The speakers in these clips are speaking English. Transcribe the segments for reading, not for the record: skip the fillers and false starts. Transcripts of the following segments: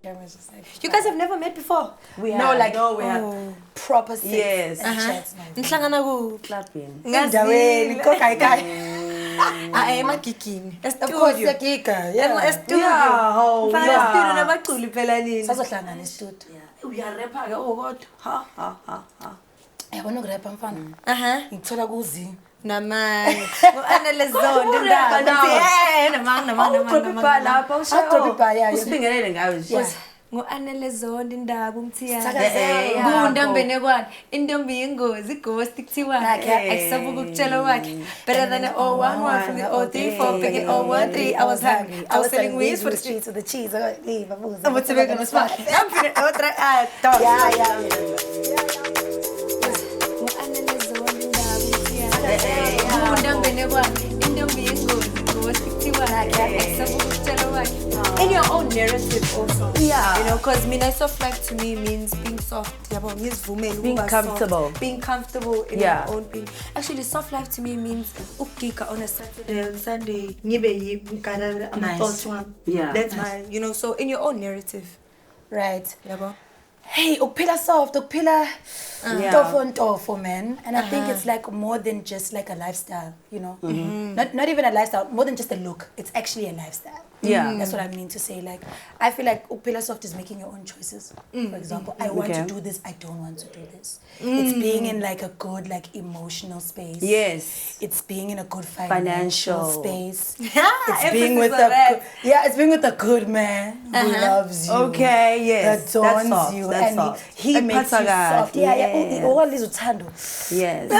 You guys have never met before? We have proper sex. Yes. Nhlangana ku Clubbing. Ngazi ko kai. Of course, yakika. Yeah. Studio nabaculi phela nini. Sazohlangana e-studio. Uyarapha ke kodwa. Ha. Yabona ukurapha mfana. Ngithola ku Zee. Namanye. Anele Zondo ndaba. Namanye. Usibingelele ngawe nje. Anele Zondo indaba umthiyana. Kundambene kwani intombi ingozi ghost kuthiwa akusabuka ukutshela wakhe better than 011 from the 034 back in 013 I was hungry I was selling weeds for the streets with the cheese. I got leave. I'm to make a smile. I'm finna otra dog. Anele Zondo indaba umthiyana. Kundambene kwani intombi ingozi ghost kuthiwa akusabuka ukutshela wakhe. In your own narrative also. Yeah. You know, because soft life to me means being soft. Being comfortable. Soft, being comfortable in your own being. Actually, soft life to me means ukika on a Saturday and Sunday. Nice. Yeah. That's my, so in your own narrative. Right. Yabo. Hey, ukphila soft, ukphila tofo, man. And I think it's like more than just like a lifestyle, Not even a lifestyle, more than just a look. It's actually a lifestyle. Yeah. That's what I mean to say. Like, I feel like ukphila soft is making your own choices. For example, I want to do this, I don't want to do this. It's being in like a good like emotional space. Yes. It's being in a good financial space. It's being with it's being with a good man who loves you. Okay, yes. That adorns soft. you. That's And soft. he makes you soft. All these uthando. Yes.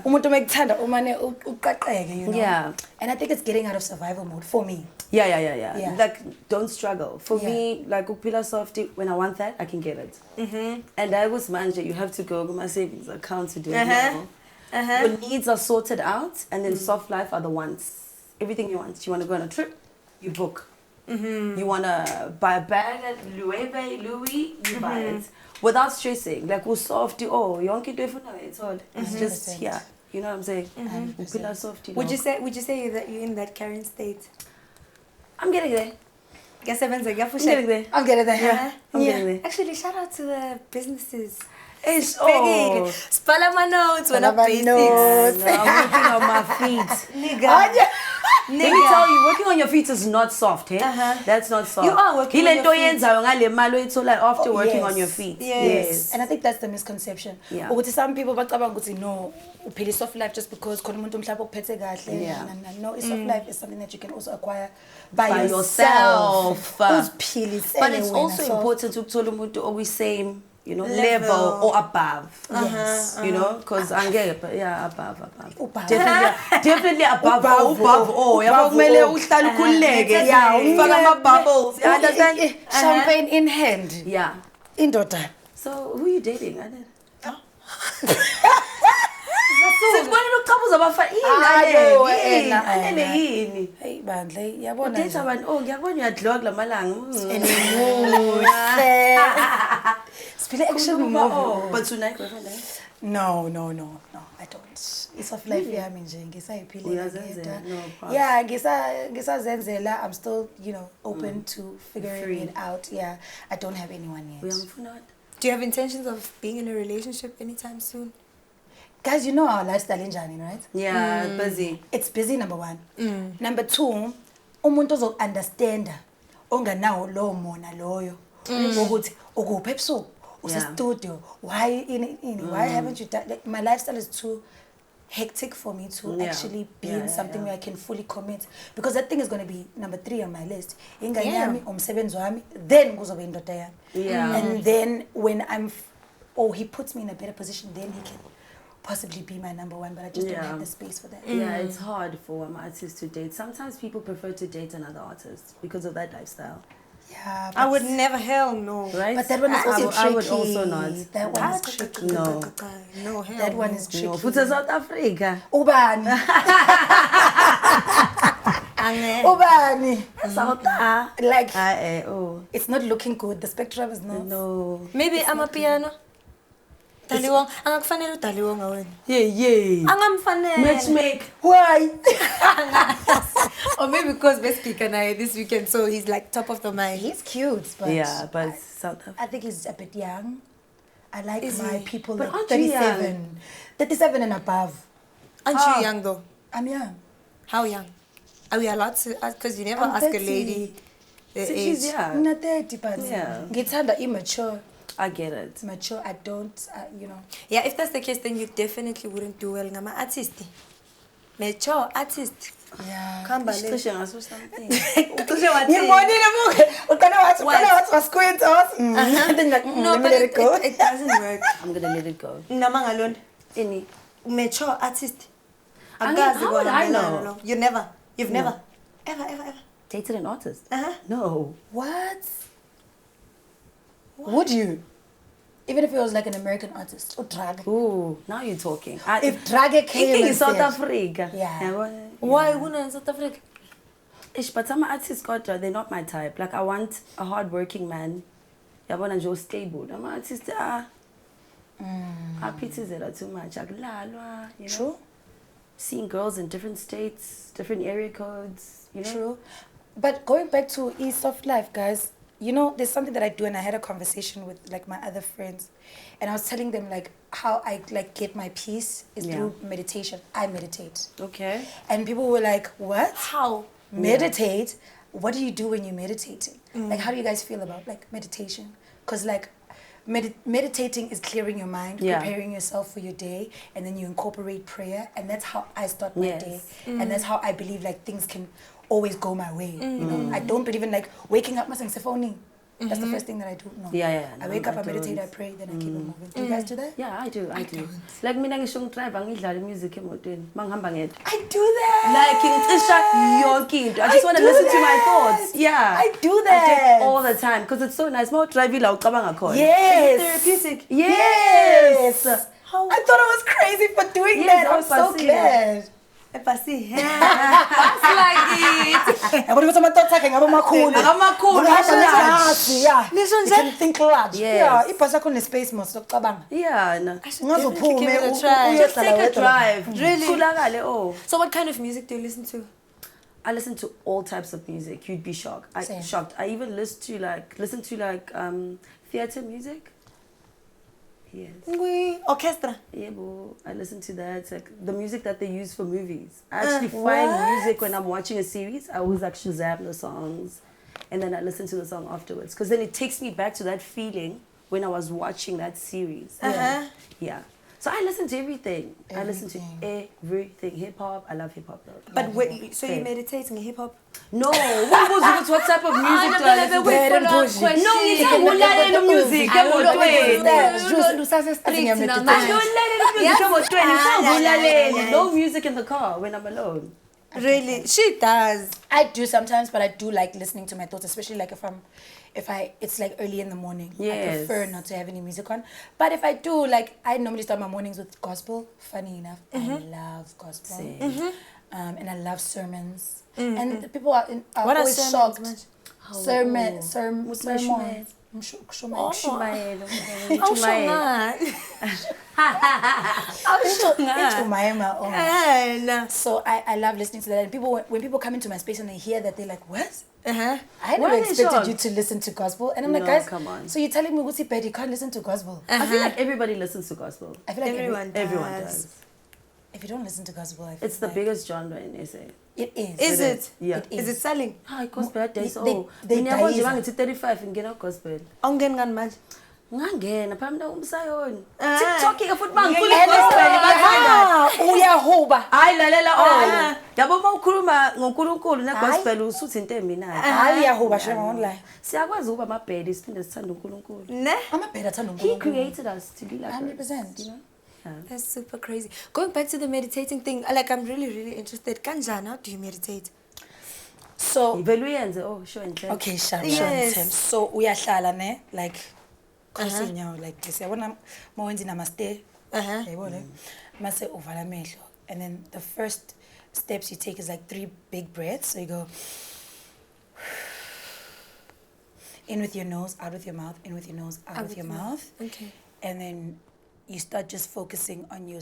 Umuntu mekuthanda umane uqaqeke, Yeah. And I think it's getting out of survival mode for me. Yeah. Like, don't struggle. For me, like, ukphila soft, when I want that, I can get it. And I was manager, you have to go to my savings account to do it now. Your needs are sorted out, and then soft life are the wants. Everything you want. You want to go on a trip, you book. You want to buy a bag at Louis, you buy it. Without stressing. Like, we're soft, yonke it's all. It's just here. You know what I'm saying? Ukphila soft, Would you say that you're in that current state? I'm getting there. I'm getting there. I'm getting there. Yeah. Actually, shout out to the businesses. Spell my notes when I'm basics. I'm working on my feet. Nigga. Let me tell you, working on your feet is not soft, eh? That's not soft. You are working on your feet. After working on your feet. Yes. And I think that's the misconception. Yeah. Some people no, uphila soft life just because no, it's soft life is something that you can also acquire by yourself. But it's also important to tell them to always same, level or above. Yes. Because I'm getting above. Definitely above all. Bubbles. You understand? Champagne in hand. Yeah. In daughter. So who are you dating, Anele? Hey, bandle, yabona. Actually, but tonight, no, I don't. It's of life, yeah, I'm I'm still, open to figuring it out. Yeah, I don't have anyone yet. Do you have intentions of being in a relationship anytime soon? Guys, you know our lifestyle in Jani, right? Yeah, busy. It's busy, number one. Number two, umuntu ozokunderstanda onganawo lo mona loyo. Ukuthi ukuphi ebusuku studio. Why why haven't you done? Like, my lifestyle is too hectic for me to actually be in something where I can fully commit, because that thing is going to be number 3 on my list. Ingane umsebenzi wami, then kuzobe indoda yami. And then when he puts me in a better position, then he can possibly be my number one, but I just don't have the space for that. Yeah, it's hard for an artist to date. Sometimes people prefer to date another artist because of that lifestyle. Yeah, I would never, hell no. Right? But that one is also tricky. I would also not. That one is tricky. No, hell that one is tricky. For South Africa. Ubani. Ubani. Like, it's not looking good. The spectrum is not. No. Maybe I'm a piano. Daliwong, angakufanele uDaliwonga wena. Yeah. Angamfanele. Matchmake. Why? Or maybe because we speak naye this weekend, so he's like top of the mind. He's cute, but Yeah, but I think he's a bit young. I like Is my he? people But like aren't you 37. 37 and above. Aren't you young though? I'm young. How young? Are we allowed to ask? Because you never I'm ask 30. a lady the So age. she's young. I'm not 30, but Yeah. ngithanda immature. I get it. Mature, I don't, you know. Yeah, if that's the case, then you definitely wouldn't do well. Ngama artist. Mature artist. Yeah. Come back. Cishe ngaso something. Ngibonile buke. Uqala wathi wasquint us. And then like, No, let me but let it go. it doesn't work. I'm gonna let it go. Namangalon. Any? Mature artist. I mean, how would I know? You've never, ever. Dated an artist? Uh-huh. No. What? Would you? Even if it was like an American artist or drag. Ooh, now you're talking. If drag came in and South said- Africa. Yeah. Why wouldn't in South Africa? Ish, but some artists got they're not my type. Like I want a hardworking man. I want to stable. I'm an artist. I pity that too much. You know? True. Seeing girls in different states, different area codes. You know. True. But going back to soft life, guys, you know, there's something that I do, and I had a conversation with like my other friends, and I was telling them like how I like get my peace is through meditation. I meditate. Okay. And people were like, "What? How? Meditate? What do you do when you're meditating? Like, how do you guys feel about like meditation? Because like meditating is clearing your mind, preparing yourself for your day, and then you incorporate prayer, and that's how I start my day, and that's how I believe like things can always go my way. You know, I don't believe in like waking up and saying, that's the first thing that I do. No. Yeah. I wake up, I meditate, I pray, then I keep it moving. Do you guys do that? Yeah, I do. Like mina ngisho ngidrive angidlala music emotweni mangihamba ngedwa. I do that. Like ngicisha yonke into. I just want to do listen to my that. thoughts. Yeah. I do I do that. it all the time because it's so nice. More drive la ucabanga khona. Yes. Therapeutic. Yes. How? I thought I was crazy for doing that. I'm so glad. Epasi. That's like it. What was my thoughts like? I'm Amakhulu. Yeah. Listen, You can think large. Yes. Yeah. Ipasa khona space most ocabanga. Yeah, no. Definitely give it a try. Just take a drive. Really? Khulakale, oh. So what kind of music do you listen to? I listen to all types of music. You'd be shocked. I even listen to theater music. Yes. Orchestra. Yeah, I listen to that. Like the music that they use for movies. I actually find music when I'm watching a series. I always like Shazam the songs, and then I listen to the song afterwards because then it takes me back to that feeling when I was watching that series. Yeah. So I listen to everything. I listen to everything. Hip hop. I love hip hop though. But wait, so you're meditating in hip hop? No. What type of music do I listen to? No, music. No music in the car when I'm alone. Really? She does. I do sometimes, but I do like listening to my thoughts, especially like it's like early in the morning. Yes. I prefer not to have any music on. But if I do, like I normally start my mornings with gospel. Funny enough, I love gospel. And I love sermons. And people are always shocked. Sermons. So I love listening to that. And when people come into my space and they hear that, they're like, what? I never expected you to listen to gospel. And I'm like, guys, come on. So you're telling me, Wutsi Bed, you can't listen to gospel? I feel like everybody listens to gospel. I feel like everyone does. If you don't listen to gospel, I feel it's the biggest genre in SA. It is. Is it? Yeah. Is it selling? Hi, gospel days. They Ngiyabona ngithi 35 ngena gospel. Ongeni ngani manje? Ngangena phambi umsayoni. TikTok futhi uyahuba. Hayi lalela yabo mawukhuluma ngoNkulunkulu negospel usuthi into embi nayo. Hayi uyahuba shema online. Siyakwazi ukuba amabhedi siphinde sithanda uNkulunkulu. Ne? Amabhedi athanda He uNkulunkulu. created us to be like 100%. you know? Yeah. That's super crazy. Going back to the meditating thing, like I'm really, really interested. Kanjani, how do you meditate? So show and tell. okay, sure. Yes. So uyahlala ne like crossing inyawo like this. Yabona mawenzi namaste. Yabona. Mase uvala amehlo. And then the first steps you take is like 3 big breaths. So you go in with your nose, out with your mouth, in with your nose, out with your mouth. Okay. And then you start just focusing on your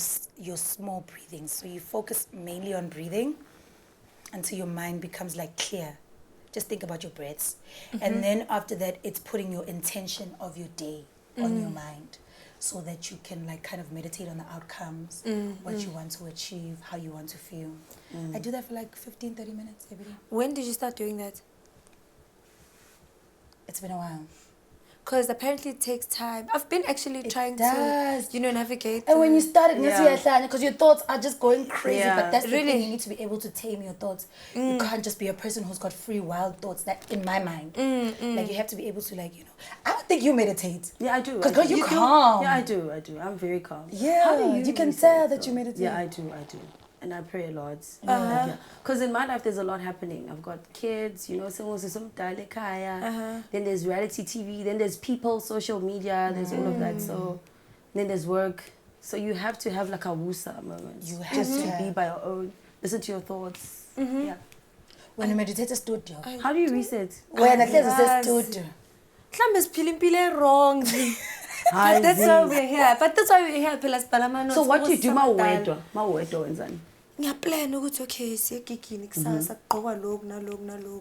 small breathing. So you focus mainly on breathing until your mind becomes like clear. Just think about your breaths. And then after that, it's putting your intention of your day on your mind so that you can like kind of meditate on the outcomes, what you want to achieve, how you want to feel. I do that for like 15, 30 minutes every day. When did you start doing that? It's been a while. Because apparently it takes time. I've been actually trying to, navigate. And when you start it, Yeah. because your thoughts are just going crazy. Yeah. But that's the Really? thing, you need to be able to tame your thoughts. You can't just be a person who's got free, wild thoughts. That in my mind, like you have to be able to, like, I don't think you meditate. Yeah, I do. Because I girl, do. you calm. Yeah, I do. I'm very calm. Yeah, How do you can meditate, tell that though? you meditate. Yeah, I do. And I pray a lot. Because in my life, there's a lot happening. I've got kids, someone's some kaya. Then there's reality TV. Then there's people, social media. There's all of that. So then there's work. So you have to have like a wusa moment. You have just to. be by your own. Listen to your thoughts. Yeah. When you meditate, studio. How do you reset? When at least Yes. it's a studio. Mhlawumbe siphile wrong. Hi, That's Zee. why we're here. But that's why we're here. Phela sibhala ama-notes. So what do you do Ukuzisakudala. mawedwa wenzani? Ngiyaplan ukuthi okay siyegigini kusasa kugqokwa lokhu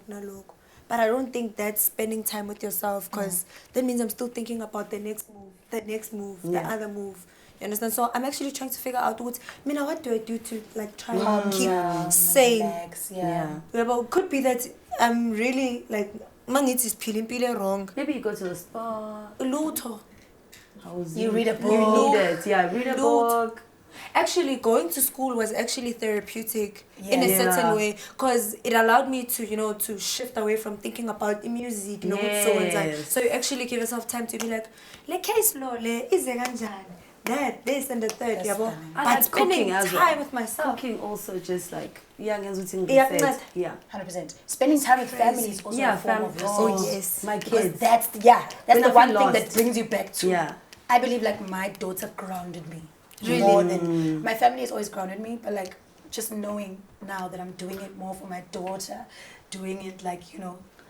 nalokhu. But I don't think that's spending time with yourself, because that means I'm still thinking about the next move, the other move. You understand? So I'm actually trying to figure out what do I do to like try and keep sane. Relax, Yeah, but it could be that I'm really like mangithi siphile wrong. Maybe you go to the spa. Lutho. You read a book. You need it. Yeah, read a book. Actually, going to school was actually therapeutic in a Yeah. certain way, because it allowed me to, to shift away from thinking about music, Yes. so you actually give yourself time to be like, le case law, le ize kanjani, that, this, and the third, That's yabo. funny. I But like spending cooking as well. time with myself. Cooking also just like Iyakunceda. yeah. 100%. Spending time with family is also Yeah, a form of family. resource. Oh, yes. My Because kids. that's When the I one feel thing that lost. brings you back to. Yeah. I believe like my daughter grounded me Really? more than my family has always grounded me, but like just knowing now that I'm doing it more for my daughter, doing it like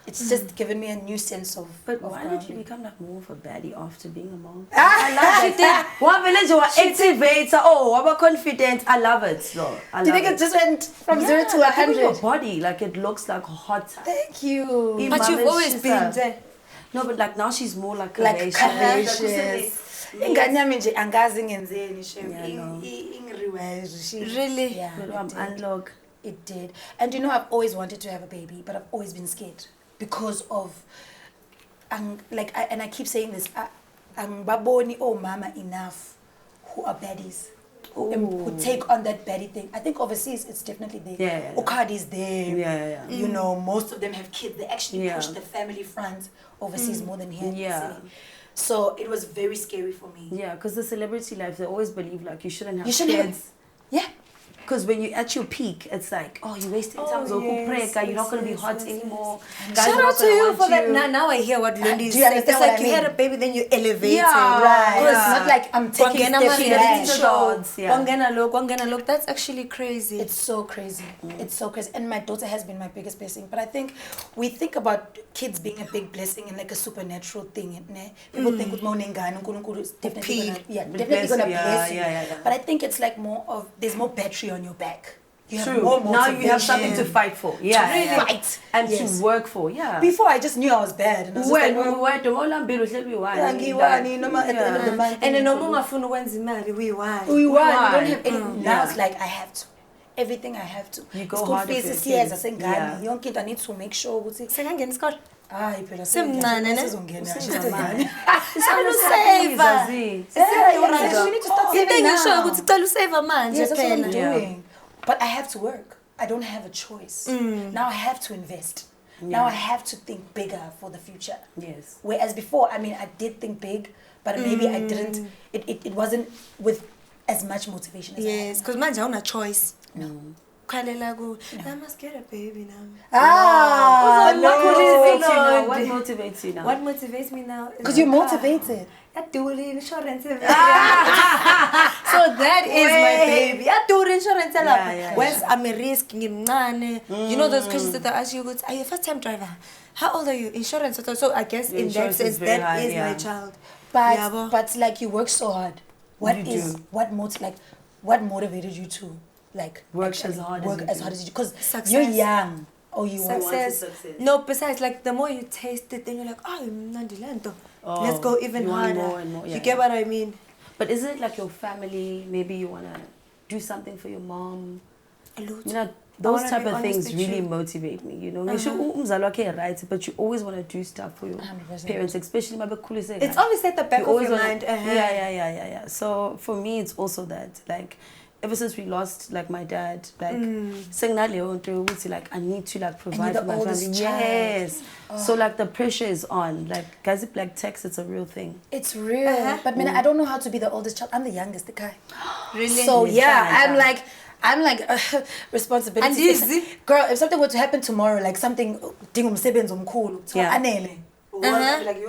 it's just given me a new sense of. But of why did you grounding. become like more of a baddie after being a mom? I love it. One village you activator. Oh, I'm confident. I love it. So I Do you love think it just went from 0 to like, look at 100? your body, like it looks like hot. Thank you. But you've always been there. No, but like now she's more like Like curvaceous. curvaceous. Ingane yami nje angazi ngenzeni Yeah, I know. ingiriwise. Really? Yeah. But it I'm did. unlock. It did. And I've always wanted to have a baby, but I've always been scared because of I keep saying this, angibaboni mama enough who are baddies. Who take on that baddie thing. I think overseas it's definitely there. Yeah. Okadi's there. Yeah. Most of them have kids. They actually push the family front overseas more than here in the Yeah. city. So it was very scary for me. Yeah, because the celebrity life, they always believe like you shouldn't have You shouldn't have- kids. Yeah. Because when you're at your peak, it's like, oh, you're wasting time. So you're not going to be hot anymore. Guys Shout are not out to gonna you want for that. you. Now I hear what Londie is do you saying. It's understand what like I you had mean? a baby, then you elevated. Yeah, Right. yeah. It's not like I'm taking Wangena steps ma-reality back. shows, yeah. Wangena look. That's actually crazy. It's so crazy. It's so crazy. And my daughter has been my biggest blessing. But I think we think about kids being a big blessing and like a supernatural thing. Ne? People think with Nkulunkulu is definitely Bless gonna you. bless you. Yeah. But I think it's like more of there's more battery on your back. You have True. more Now you have something to motivation. fight for. Yeah. Really? yeah. Fight. And Yes. to work for. Yeah. Before I just knew I was bad. And I was just like, Ngiwani, noma at the end of the month. And then no ungafuna ukwenza imali uyi-one. We want. won. We don't have any. Now Yeah. it's like I have to. Everything I have to. You go School harder fees for is your yes, kids. asengane. Yeah. Yonke into I need to make sure ukuthi Sekangena isikole. hayi phela Semncane, ne? sizongena. Usencane. Cela usave. Zee. Yeah, we need to start Into saving engishoyo now. ukuthi cela usave manje Yes, that's what I'm phela. doing. But I have to work. I don't have a choice. Now I have to invest. Now I have to think bigger for the future. Yes. Whereas before, I mean, I did think big, but maybe I didn't. It wasn't with as much motivation as I Yes, have. because manje awuna choice. Khalela ku. I must get a baby now. Ah, Uzolokhu What motivates you now? Lord. What motivates you now? What motivates me now? because you're motivated. Yaduri insurance. So that is my baby. Yaduri insurance Yeah, lapha. yeah, Once I'm a risk ngimncane. You know those questions that they ask you, are you a first time driver? How old are you? Insurance. So I guess The in that insurance is sense very that high, is yeah. my child. But Yabo. but like you work so hard. what motivated you to like work as hard as you do? Because Success. you're young. Oh, you want Success. No, besides, like, the more you taste it, then you're like, oh, Nandilento. Let's go even harder. More and more. You get what I mean? But isn't it like your family? Maybe you want to do something for your mom. You know, those type of things really motivate me. You know, right, but you always want to do stuff for your 100%. parents, especially my coolest. It's always at the back of your mind. Yeah. So for me, it's also that, like, ever since we lost, like, my dad, like, saying that like, I need to, like, provide for my family. Yes. So, like, the pressure is on. Like, guys, if, like, text, it's a real thing. It's real. But I don't know how to be the oldest child. I'm the youngest, the guy. Really? So I'm like responsibility. And girl, if something were to happen tomorrow, like something Anele. Like,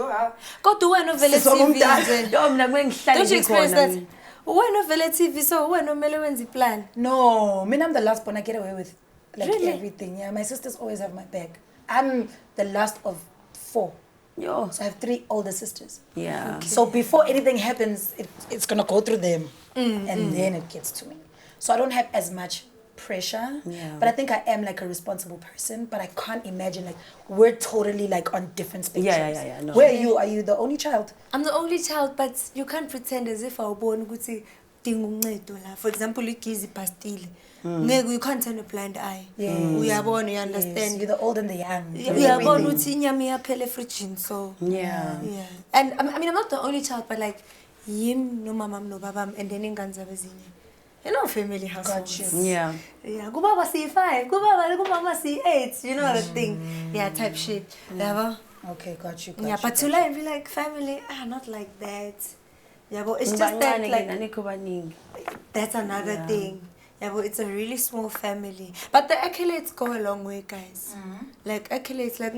go to one of the TV. Don't you experience that? When of the TV, so when no when's plan? No, I'm the last one. I get away with like everything. Yeah, my sisters always have my back. I'm the last of 4. So I have 3 older sisters. Yeah. Okay. So before anything happens, it's gonna go through them, and then it gets to me. So I don't have as much pressure. Yeah. But I think I am like a responsible person. But I can't imagine like we're totally like on different spectrums. Yeah. No. Where are you? Are you the only child? I'm the only child, but you can't pretend as if I was born ukuthi dinga uncedo la. For example, igizi pastile. You can't turn a blind eye. Uyabona, you understand. Yes. You're the old and the young. Uyabona ukuthi inyama iyaphela efridgini, so yeah. And I mean, I'm not the only child, but like yim no mamam no babam and then ingane zabo ezinye. You know, family households. Yeah. Kubaba C5, kumama C8, you know the thing. Yeah, type shit. Okay, got you. Yeah, but to like be like family, not like that. Yeah, but it's just that like that's another thing. Yeah, but it's a really small family. But the accolades go a long way, guys. Like accolades, like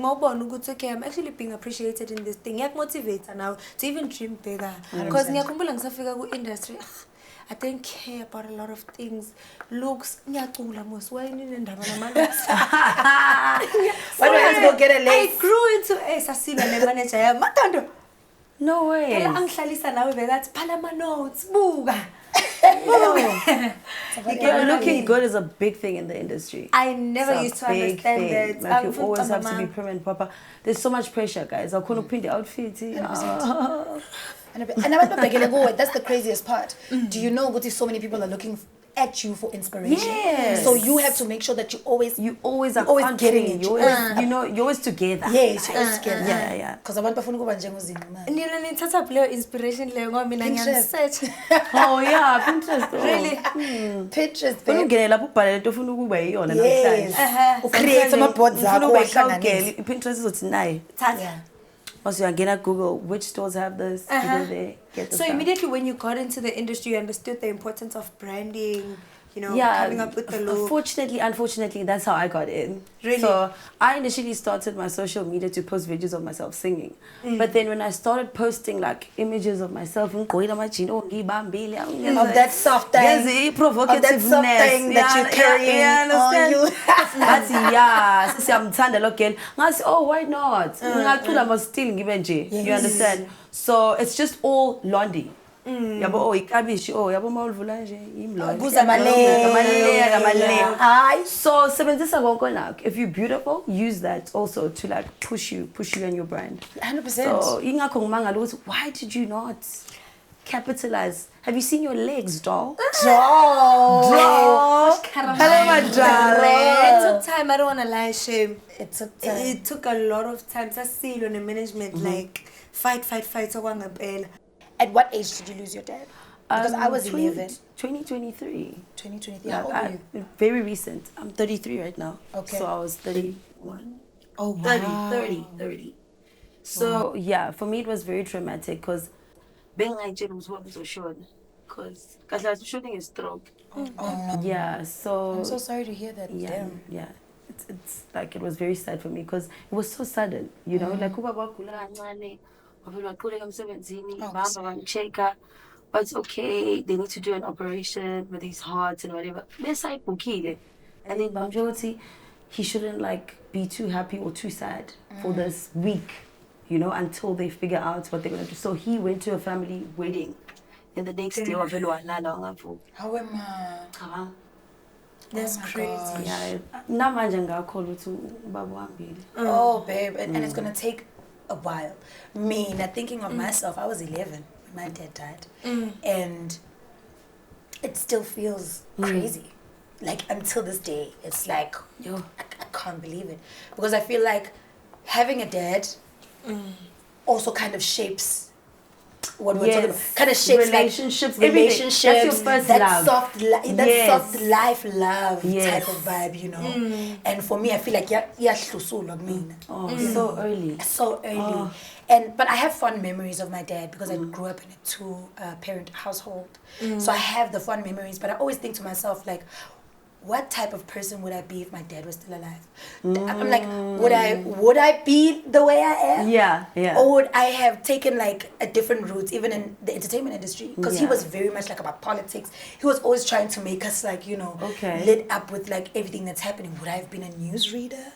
okay, I'm actually being appreciated in this thing. Yak motivator now to even dream bigger. Because ngiyakumbula ngisafika ku industry. I don't care about a lot of things. Looks, ngiyacula mos wayini nendaba namalooks. Why do I have to go get a leg? I grew into sasilwa ne manager yami. Matando. No way. Phela angihlalisa nawe bekathi phala ama notes buka. Looking good is a big thing in the industry. I never used to understand that. Like you always have to be prim and proper. There's so much pressure, guys. I couldn't pin the outfit. And that's the craziest part. Do you know what so many people are looking at you for inspiration? Yes. So you have to make sure that you always getting it. You're always together. Yes, you're always together. Yeah. Because I want to go Zee Nxumalo. Nina nithatha play inspiration leyo ngoba mina ngiyasearch. Oh yeah, Pinterest. Really? Pinterest. Ungene lapho ubhalele into ofuna ukuba yiyona namhlanje. Create ama boards zakho wahlanganisa. Pinterest izothi nayi. Thatha. Also, you're gonna Google which stores have this. You go there, get the So stuff. immediately when you got into the industry, you understood the importance of branding, you know, coming up with the look. Unfortunately, that's how I got in. Really? So I initially started my social media to post videos of myself singing. But then when I started posting like images of myself of that soft thing, provocativeness, that you're carrying on you. Oh, why not? You understand? So it's just all Londie. Yabo ikabishi yabo mawulvula nje imlondie so sebenzisa konke nakho. If you're beautiful, use that also to like push you and your brand. 100%. So ingakho ngimangala ukuthi why did you not capitalize? Have you seen your legs, doll? Doll. It took time. I don't want to lie, shame. It took time. It took a lot of time. I see on the management like fight. At what age did you lose your dad? Because I was 11. 2023. 2023. How old are you? Very recent. I'm 33 right now. Okay. So I was 31. Oh, wow. 30. So yeah, for me it was very traumatic because being Nigerian was what was so short. Because I was shooting a stroke. Oh no. Yeah, so I'm so sorry to hear that. Yeah. It's like it was very sad for me because it was so sudden, you know, like but it's okay, they need to do an operation with his heart and whatever. And then Bamjoti, he shouldn't like be too happy or too sad for this week, you know, until they figure out what they're gonna do. So he went to a family wedding and the next day wavele walala ungavuki. How am I? That's crazy. Yeah, namanje ngakholwa ukuthi ubaba uhambile. Oh, babe, and it's gonna take a while. Me, now thinking of myself, I was 11 when my dad died, and it still feels crazy. Like until this day, it's like I can't believe it, because I feel like having a dad also kind of shapes what we're talking about. Kind of shapes relationships, like relationships. That's your first love. Soft life love type of vibe, you know. And for me, I feel like so early. So early. But I have fond memories of my dad because I grew up in a two-parent household. So I have the fond memories, but I always think to myself, like, what type of person would I be if my dad was still alive? I'm like, would I be the way I am? Yeah. Or would I have taken like a different route, even in the entertainment industry? Because he was very much like about politics. He was always trying to make us like, you know, lit up with like everything that's happening. Would I have been a newsreader?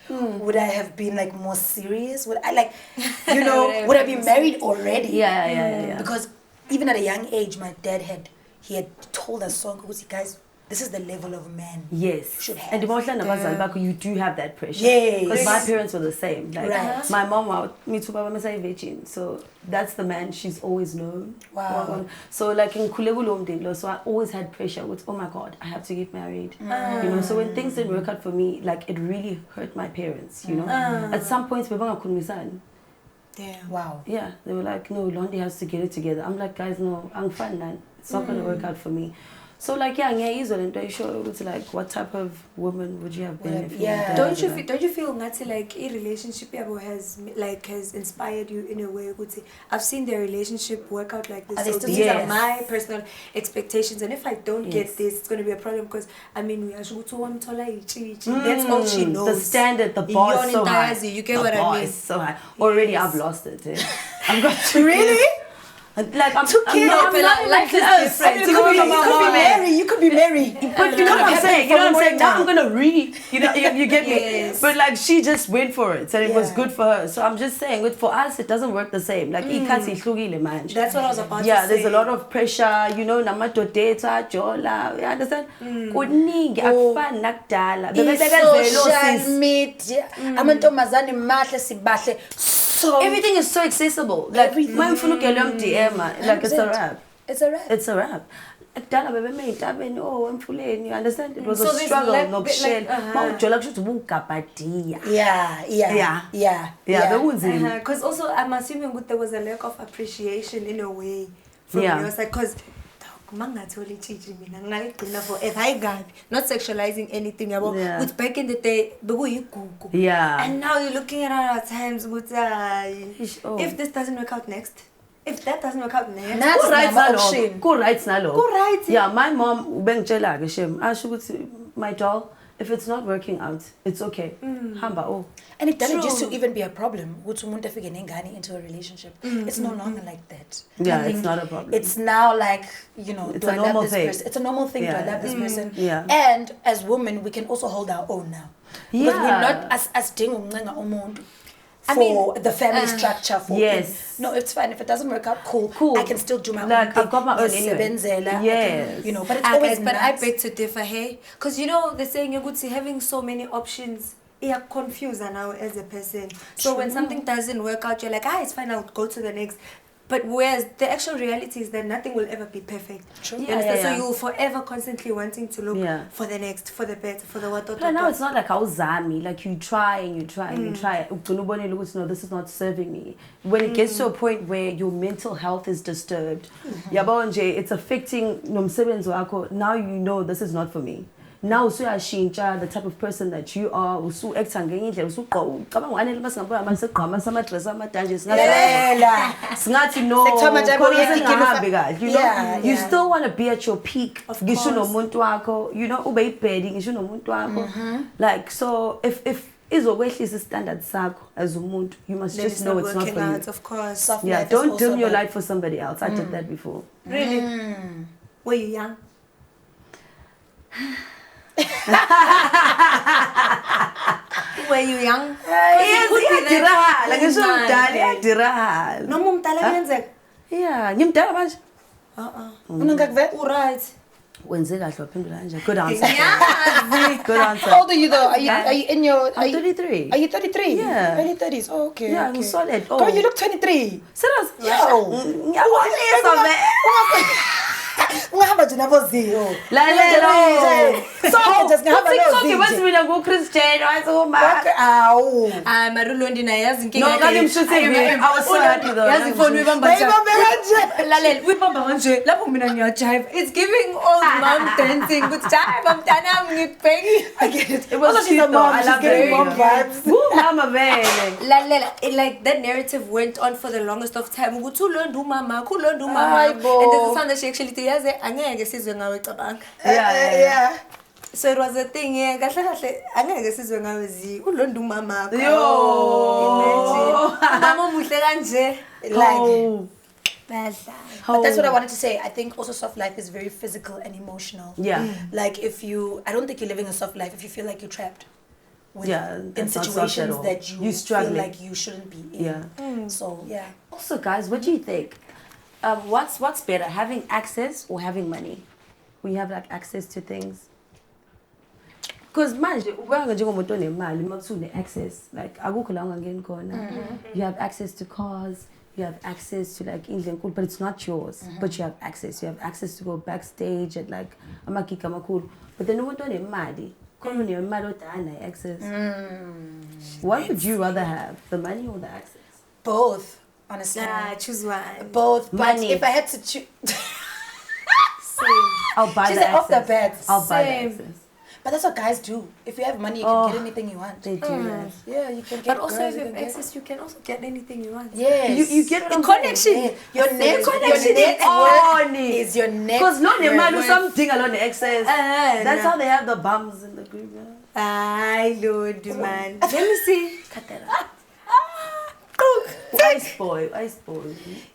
Would I have been like more serious? Would I like, you know, would I be married already? Yeah. Because even at a young age, my dad had told us, guys, this is the level of man. Yes. Should have. And you do have that pressure. Yes. Because my parents were the same. Like Right. my mom, me too, Baba Masai Virgin. So that's the man she's always known. Wow. So like in Kulegulomdelo, so I always had pressure with, oh my God, I have to get married. You know, so when things didn't work out for me, like it really hurt my parents, you know. At some points, Damn. Wow. Yeah, they were like, no, Londie has to get it together. I'm like, guys, no, I'm fine, man. It's not going to work out for me. So like and are you sure it's like what type of woman would you have been if you had don't you feel like a relationship has inspired you in a way? I've seen their relationship work out like this. So these are my personal expectations, and if I don't get this, it's going to be a problem, because I mean we are that's all she knows. The standard, the bar is so high. You get what I mean? So high. Already I've lost it. I've got to really. Like I'm life is different. You could be married. But you know what I'm saying? You know what I'm saying? Now I'm gonna read. You know, you get me? But like she just went for it, and it was good for her. So I'm just saying, for us, it doesn't work the same. Like that's what I was about to say. Yeah, there's a lot of pressure. You know, namato data, jola. You understand? Kuningi akufani nakudala. Social media. Amantombazane mahle sibahle. So everything is so accessible. Like my phone DM, like it's a wrap. It's a wrap. You understand? It was a struggle, no shit. Yeah. Because also I'm assuming there was a lack of appreciation in a way from your side, because not sexualizing anything with back in the day, and now you're looking at our times with if this doesn't work out next, if that doesn't work out next, Who writes nalo? Yeah, my mom my doll, if it's not working out, it's okay. And it doesn't used to even be a problem into a relationship. It's no longer like that. Yeah, it's not a problem. It's now like, you know, it's a normal thing. It's a normal thing to love this person. Yeah. And as women, we can also hold our own now. Because we're not as for the family structure. No, it's fine. If it doesn't work out, cool. I can still do my own thing. I've got my own anyway. Yes. You know, but it's always but I beg to differ, hey? Because, you know, they're saying you're good to having so many options. You're confused now as a person. So when something doesn't work out, you're like, it's fine, I'll go to the next. But whereas the actual reality is that nothing will ever be perfect. True. So you'll forever constantly wanting to look for the next, for the better, for the what. But now it's not like me. Like you try and you try and you try. No, this is not serving me. When it gets to a point where your mental health is disturbed, it's affecting now you know this is not for me. Now the type of person that you are, you still want to be at your peak. You know, like, so if is a standard as umuntu, you must just know it's not for you. Of course. Don't dim your light for somebody else. I did that before. Really? Were you young? Were you young? Yes, No mumdala kuyenzeka. Yeah, ngimdala manje. Unangakuvela? Right. Wenze kahle waphendula kanje. Good answer. Yeah. Good answer. How old are you though? Are you in your... I'm 33. Are you 33? Yeah. Early 30s. Oh, okay. Yeah, okay. I'm solid. Girl, you look 23. Serious? Yo. Yeah. Ungahamba nje nabo Zee. Lalela. Sonke nje singahamba no Sonke bathi mina ngu-Christian, wayesoma. Awu. Mari Londie naye yazi inkinga. No, kade mshuthe I was so happy though. Yazi ifoni uyibamba Bayibambe kanje. lalela uyibamba kanje lapho mina ngiyajive. It's giving old mom dancing with jive mntana ngikubheki. I get it. It was Also, she's cute a though. mom. I She's love giving it. mom vibes. Woo, mama vele. Lalela, like that narrative went on for the longest of time. Ukuthi uLondie umama, uLondie umama. Hayibo. And there's a sound that she actually yazi angeke sizwe ngawe cabanga. Yeah. So it was a thing, yeah. Kahle angeke sizwe ngawe Zee. uLondie umama. Yo. Imagine. Mama muhle kanje. Oh. But that's what I wanted to say. I think also soft life is very physical and emotional. Yeah. Like I don't think you're living a soft life if you feel like you're trapped. With, in that's not soft at situations all. that you You're struggling. feel like you shouldn't be in. Yeah. So yeah. Also, guys, what do you think? What's better, having access or having money? When you have like access to things. Because manje ubanga njengomuntu onemali makuthi une-access like akukho la ungangeni khona. You have access to cars, you have access to like indlu enkulu, but it's not yours. But you have access. You have access to go backstage at like amagig amakhulu. But then umuntu onemali, khona unemali odana access. What would you rather have, the money or the access? Both, honestly. Nah, choose one. Both. But Money. if I had to choose I'll buy She the said off the access. bat. I'll buy the Same. access. But that's what guys do. If you have money, you can get anything you want. They do that. Yeah, you can get But also girls, if you have can get- access, you can also get anything you want. Yes. You get what I'm connection. saying? Your net connection your net is on worth it. is your net. Because no nemali worth. something alone access. That's no. how they have the bums in the group. Ay, Londie, man. Let me see. Cut that up. Ice boy.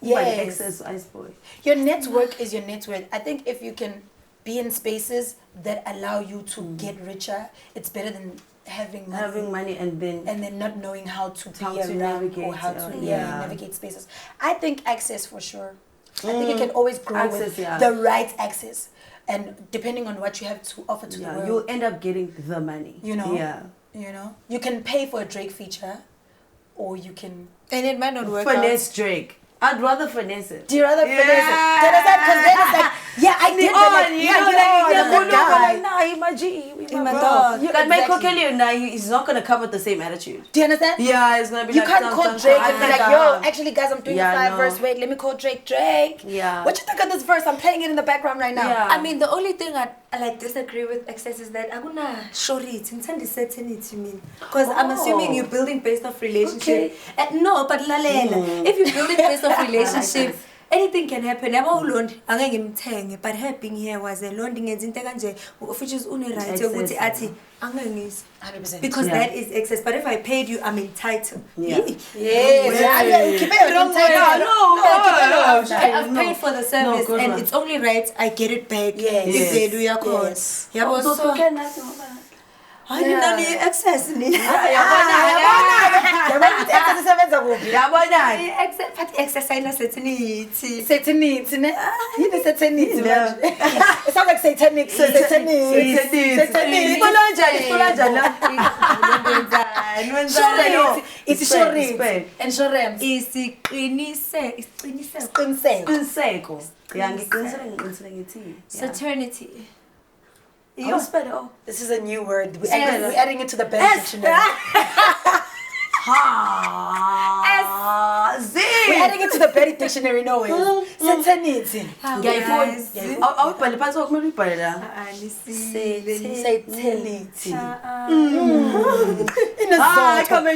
Yes. Access ice boy. Your network is your net worth. I think if you can be in spaces that allow you to get richer, it's better than having money. Having money and then not knowing how to How be to around navigate, or how to yeah. navigate spaces. I think access for sure. I think you can always grow Access, with yeah. the right access, and depending on what you have to offer to the yeah, world, you'll end up getting the money. You know? Yeah. you can pay for a Drake feature, or you can. And it might not work Finesse Drake. I'd rather finesse it. Do you rather Yeah. finesse it? Do you understand? Because then it's like, yeah, I did My dog. dog. Like my Exactly. Kokeli, he's not gonna come with the same attitude. Do you understand? Yeah, it's gonna be You like can't call Drake and be like, yo, actually, guys, I'm doing Yeah, a 5 no. verse. Wait, let me call Drake. Drake. Yeah. What you think of this verse? I'm playing it in the background right now. Yeah. I mean, the only thing I like disagree with access is that I'm gonna show it in the certainty mean. Because I'm assuming you're building based off relationship. No, but lalela. If you're building based off relationship, anything can happen. Yabo uLondie angeke ngimthenge, but her being here was a Londie ngenza into kanje which is une right ukuthi athi angeke ngisi. 100%. Because that is excess. But if I paid you, I'm entitled. Yeah. I've paid for the service and it's only right I get it back. Yes. I didn't know the access. But access I know certainty. Satanity, ne? You know satanity. It sounds like satanic. It's insurance. Insurance. Qiniseko. Yeah, ngiqinisele ngithi. Certainty. You spell it all. This is a new word. We're adding it to the best dictionary. Zee. We're adding it to the Betty dictionary, no way. Satanity. Awubhale phansi okumele uyibhale la. Satanity. Come on,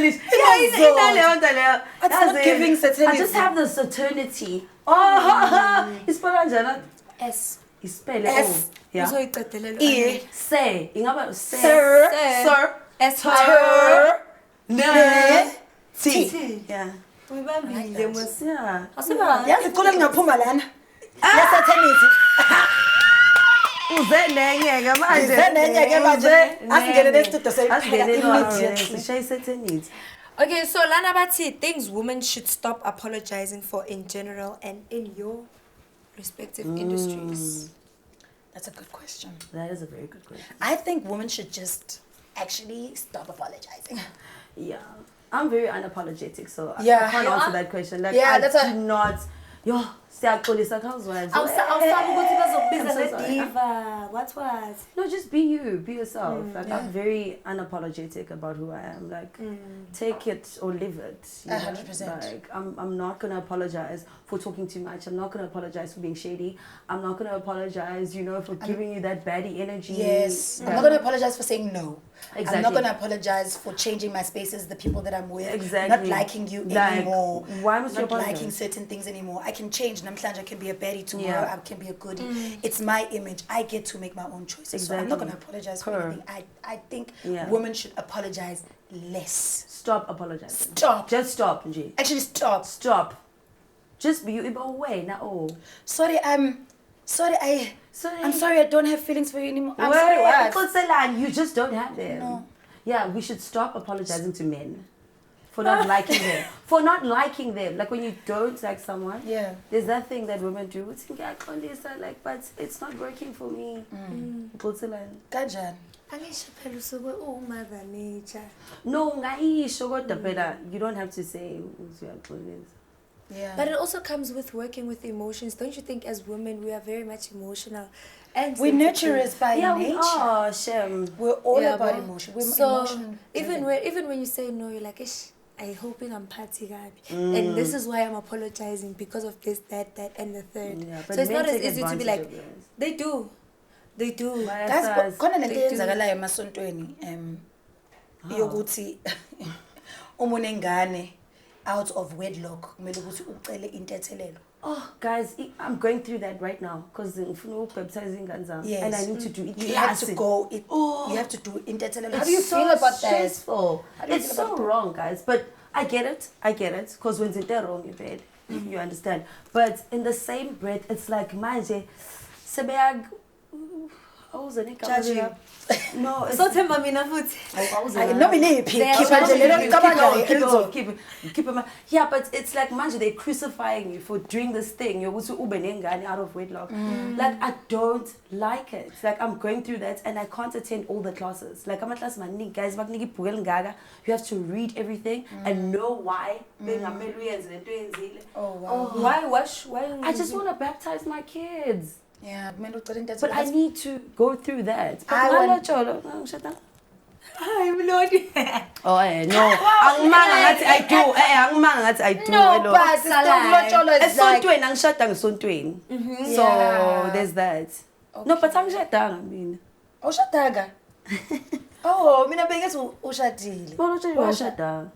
It's not giving satanity. I just have the certainty. Ispell kanjani? S. Ispell S. Yeah. E. Say. Ingaba Sir. Sir. S. Her. Ne. T. Yeah. Ubambile mos. Yeah. Asiba. Yazi icula lingaphuma lana. Le satanity. Uze nenye manje. Uze nenye manje. Asingene nestudio seyipheka Sishay certainty. Okay, so Lana Bati, things women should stop apologizing for in general and in your respective industries? That's a good question. That is a very good question. I think women should just actually stop apologizing. Yeah. I'm very unapologetic, so I Yeah. can't You answer are? that question. Like, Yeah, I that's do not... Yo, siyaxolisa housewives. Awusabi ukuthi bazokubiza I'm so sorry. nge-diva. What? No, just be you, be yourself. Like, I'm very unapologetic about who I am. Like, take it or live it. You know? 100%. Like, I'm not gonna apologize for talking too much. I'm not gonna apologize for being shady. I'm not gonna apologize, you know, for giving you that baddie energy. Yes. Yeah. I'm not going to apologize for saying no. Exactly. I'm not going to apologize for changing my spaces, the people that I'm with. Exactly. Not liking you Like, anymore. why must you Not apologize? liking certain things anymore. I can change. Namhlanje can be a baddie tomorrow. Yeah. I can be a goodie. It's my image. I get to make my own choices. So I'm not going to apologize for anything. I think women should apologize less. Stop apologizing. Stop. Just stop, Nji. Actually, stop. Stop. Just be you. Away now. Sorry, I'm sorry. I'm sorry. I don't have feelings for you anymore. I'm Well, sorry. What? you just don't have them. No. Yeah, we should stop apologizing to men for not liking them. For not liking them. Like when you don't like someone. Yeah. There's that thing that women do. We think I can't listen, like, but it's not working for me. Kanjani? Angisho phela usuke uMother Nature. No, ngayisho kodwa phela you don't have to say uyaxolisa. Yeah. But it also comes with working with emotions. Don't you think as women we are very much emotional? And We nurturers by Yeah, nature. we are, Shem. We're all Yeah, about but- emotion. We're So emotional. even when you say no, you're like, Ish, I hoping I'm party gabi. And this is why I'm apologizing because of this, that, and the third. Yeah, but so it's men not as take easy to be advantage like, of this. they do. Guys, khona lento They do. eyenzakalayo emasontweni yokuthi uma unengane out of wedlock kumele ukuthi ucele intethelelo. Oh, guys, I'm going through that right now because ngifuna ukubaptize ingane zami Yes. and I need to do it. You have to go. You have to do intethelelo. How do you It's feel so about that? stressful. How do you It's feel so about that? wrong, guys. But I get it. Because when it's wrong, you bed. You understand. But in the same breath, it's like manje. Sebeyag. Judging. No, it's So themba mina futhi. Noma iliphi They are khipha nje lelo cabanga keep it. Yeah, but it's like manje they're crucifying you for doing this thing. Yokuthi ube nengane out of wedlock. Like I don't like it. Like I'm going through that and I can't attend all the classes. Like I'm class maningi guys bakunika ibhuku elingaga. You have to read everything and know why bengamele uyenze lento oyenzile. Oh wow. Why? I just want to baptize my kids. Yeah, kumele ucele intethelelo. But I need to go through that. But I want- I'm Londie. Oh, no. Angimanga ngathi I do. Angimanga ngathi I do. No, Hello. but ukulotsholo is like Esontweni angishada ngesontweni. So Yeah. there's that. No, but angishadanga mina. awushadanga. Oh, mina bengithi ushadile. Angishadanga.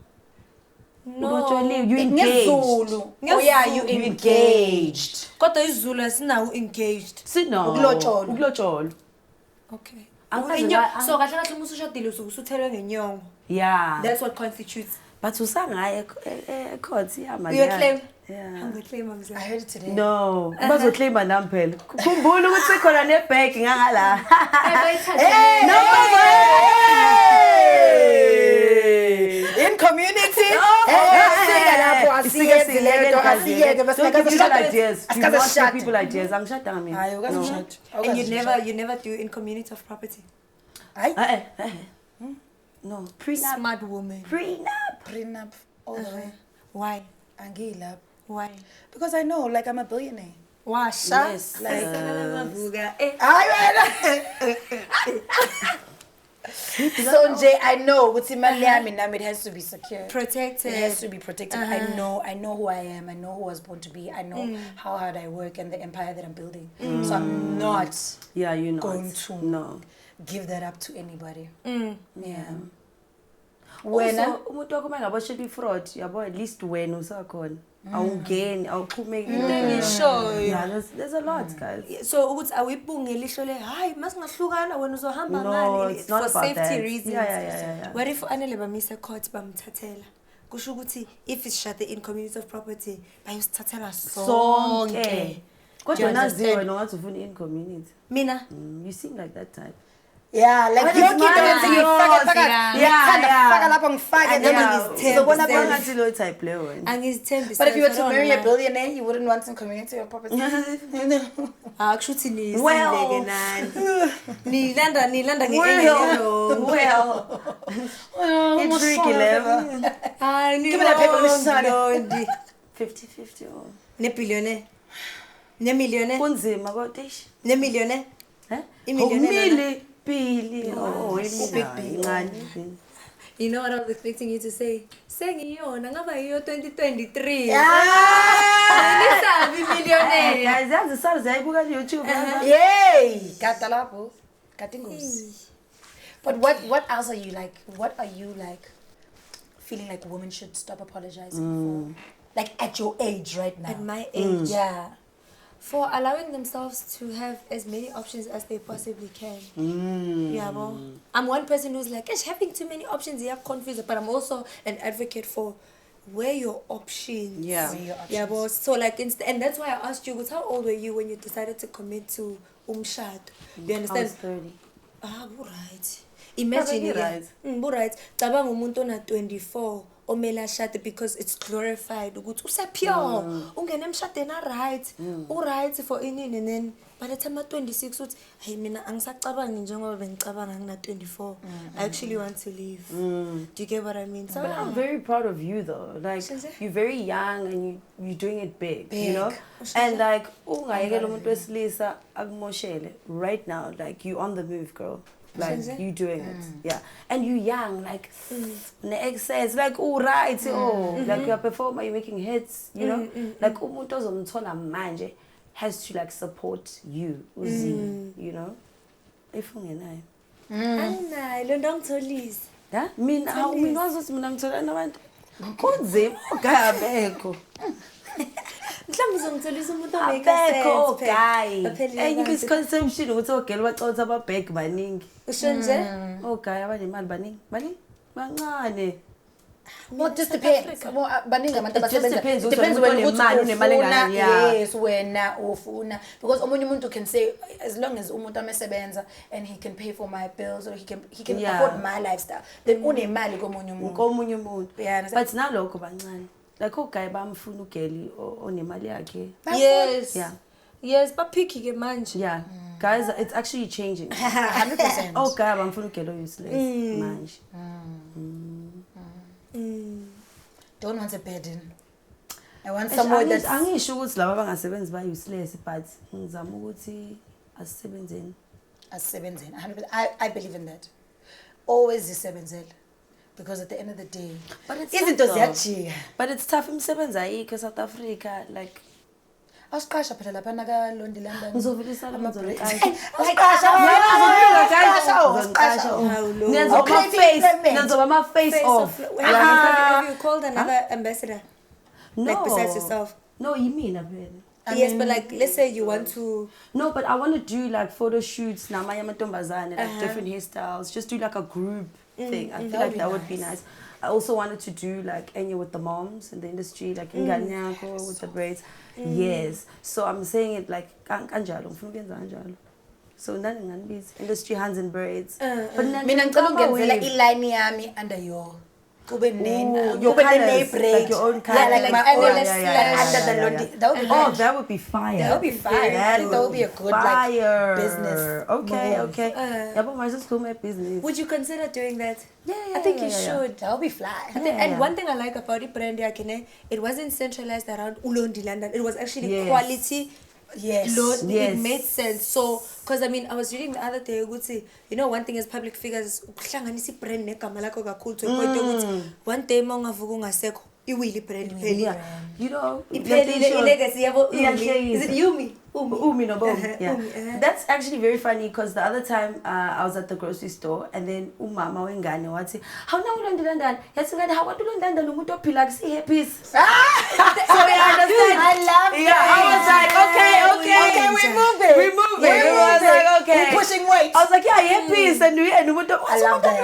No. You engaged. NgesiZulu. Oh yeah, you engaged. Kodwa isiZulu asinawo engaged. Sino. Ukulotsholo. Ukulotsholo. Okay. Angikaze So kahle kahle uma usushadile usuke usuthelwe ngenyongo. Yeah. That's what constitutes. But usangaya court yeah man. Uyoclaim? Yeah. Angiclaim I mzee. heard it today. No, bazoclaima nami phela. Khumbula ukuthi sekhona nebag ngangala. In community. People ideas. Angishadanga mina. Hayi ukazishada. And you never do in community of property. Hayi. No, prenup. Smart woman. Prenup all the way. Why? Angilapho. Why? Because I know, like I'm a billionaire. Washa. Yes. So nje I know with imali yami nami it has to be secure. Protected. It has to be protected. I know who I am. I know who I was born to be. I know how hard I work and the empire that I'm building. So I'm not Yeah, you're not going to No. give that up to anybody. Yeah. Wena umuntu wakho mangabashe bi-fraud yabo at least wena usakhona awungeni awuqhumeki yeah, there's a lot guys. So ukuthi awuyibungeli ihlo le hayi masingahlukana wena uzohamba No, ngani it's not for about safety that. reasons. Yeah. What if Anele bamise court bamthathela? Kusho ukuthi if it's shade in community of property bayosithathela sonke. Kodwa naziwe wena ungathi ufuna in community. Mina You seem like that type. Yeah, like But yonke it's into mine. lenze ngifake phakathi. Yeah. Ngiyathanda Yeah. ukufaka lapho ngifake Noma noma ngizithembe uzobona self. bona Angathi lo type leyo wena. Angizithembi. But if you were self, to I don't marry a lie. billionaire, you wouldn't want him coming into your property. Kusho ukuthi nizile Well. ke nani. Nilanda Well, it's tricky level. Give me that paper, Miss Sani. 50-50 or Ne-billionaire. Ne-millionaire. kunzima kodwa ish. Ne-millionaire. Eh? I-millionaire. Pili. Oh, big incane. You know what I was expecting you to say? Sengiyona ngaba yiyo 2023. Nisabi millionaire. Guys, that's the sound zayibuka on YouTube. Yay! Gata lapho. Gata ingozi. But what else are you like? What are you like feeling like women should stop apologizing for? Like at your age right now. At my age. Yeah. For allowing themselves to have as many options as they possibly can. Yeah, well, I'm one person who's like, gosh, having too many options, you have confused. But I'm also an advocate for where your options. Yeah. Where your options. Yeah, well, so like, and that's why I asked you, how old were you when you decided to commit to umshado? Do you I understand? was 30. Right. Imagine it. Right. Right. Cabanga umuntu na 24 omela shade because it's glorified ukuthi usapure ungena emshadeni right right for inini, and then by the time 26 uthi hey mina angisacabangi njengoba bengicabanga ngina 24 I actually want to leave. Do you get what I mean? So But I'm very proud of you though. Like you're very young and you're doing it big, you know? And like ungayekela umuntu wesilisa akumoshele right now, like you on the move, girl. Like you doing it, yeah, and you young, like excess, like right, like you're a performer, you're making hits, you know, like umuntu ozomthola manje has to like support you, you know, if ungenayo. Ayinayo lo ndongitholisa. Yeah, mina wazothi mina ngithola nabantu kunzima ogabeko. Mhlawumbe uzongitholisa umuntu Abekho guy. Phela Enye misconception ukuthi ogela bacotha ababhek baningi. usho nje Guy abanemali baningi bancane. Well, it just depends. Well, baningi abantu It just depends It ukuthi depends umuntu when unemali, unemali engane, yeah. Yes, wena ufuna, because omunye umuntu can say as long as umuntu amesebenza and he can pay for my bills or he can Yeah. afford my lifestyle, then unemali komunye umuntu. Komunye umuntu. Yeah, But nalokho bancane. Like guy bamfuna ugeli onemali yakhe. yes Yeah. yes baphiki ke manje Yeah. Guys, it's actually changing. 100%. Guy bamfuna ugeli useless manje. Don't want a burden. I want someone that's Angisho ukuthi laba abangasebenzi ba useless, but ngizama ukuthi asisebenzeni. asebenzeni. 100%. I believe in that. Always isebenzele. Because at the end of the day, But it's izinto tough, ziyajika. but it's tough imisebenzi ayikho South Africa, like Awusiqasha phela lapha naka Londie London. ngizovilisa lo muntu Niyazoba my face off. Have you called another ambassador like besides yourself? No, you mean phela. Yes, but like let's say you want to No, but I want to do like photo shoots namanye amantombazane, like different hairstyles, just do like a group thing. I feel like that would be nice. I also wanted to do like Enya with the moms in the industry, like Inganyako with the braids. Yes. So I'm saying it like kanjalo, ngifuna ukuyenza kanjalo. So nani nganibiza industry hands and braids. But Mina ngicela ungenzela iline yami under your kube your colours, like your own colours. Yeah, like my own under the Londie. That would be Oh, nice. that would be fire. That would be fire. I think that would be a good fire. like business. Okay, move. okay. Yeah, but my sister my business. would you consider doing that? Yeah, I think you should. That would be fly. And one thing I like about it, brand Yakine, it wasn't centralized around Londie London. It was actually Yes. quality. Yes. It made sense. So, because I mean, I was reading the other day, I would say, you know, one thing as public figures, ukuhlanganisa brand negama lakho kakhulu to a point ukuthi one day mongavuka ungasekho iwili brand ipheli. Yeah. You know, Iphelile legacy yabo Umi. Is it Yumi? Umi no bom. Yeah. Umi, That's actually very funny because the other time I was at the grocery store and then umama wengane wathi, "How now Londie London? Yes, ngane how what London London umuntu ophila kusi happy." So you understand? I love that. Yeah, I was like, okay, we're moving. I was like, okay. We're pushing weight. I was like, yeah, happy and umuntu. I love that.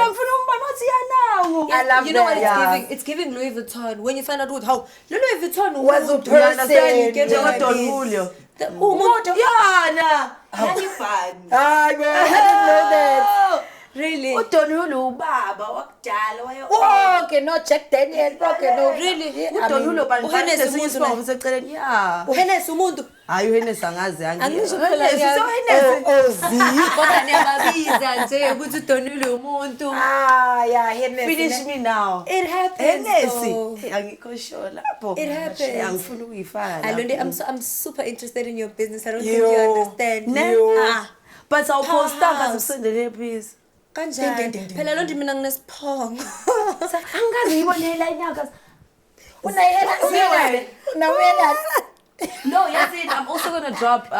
I love You know what that. it's giving? It's giving Louis Vuitton. When you find out what how Louis Vuitton Was a umuntu, person. you understand? You get Yeah. what Don it is. Julio. The umuntu. Yeah, nah. How you fun? I didn't know that. Really? uDonulo ubaba wakudala wayo. Okay, no Jack Daniel. Okay, no. Really? uDonulo uHennessy bantu umuntu seceleni. Yeah. uHennessy umuntu Hayi uHennessy angazi Angisho phela so Hennessy. kodwa niyababiza nje ukuthi uDonulo umuntu. Yeah, Hennessy. Finish me now. It happens. Hennessy. though. Angikho sure lapho. It happens. Angifuni ukuyifaka. Londie, I'm super interested in your business. I don't think Yo. you understand. Ne? But awuposta Powerhouse. ngazusendele please. Kanjani? Phela Londie mina nginesiphongo. Angazi ngibone headline yakho. Unawela. No, yes, I'm also gonna drop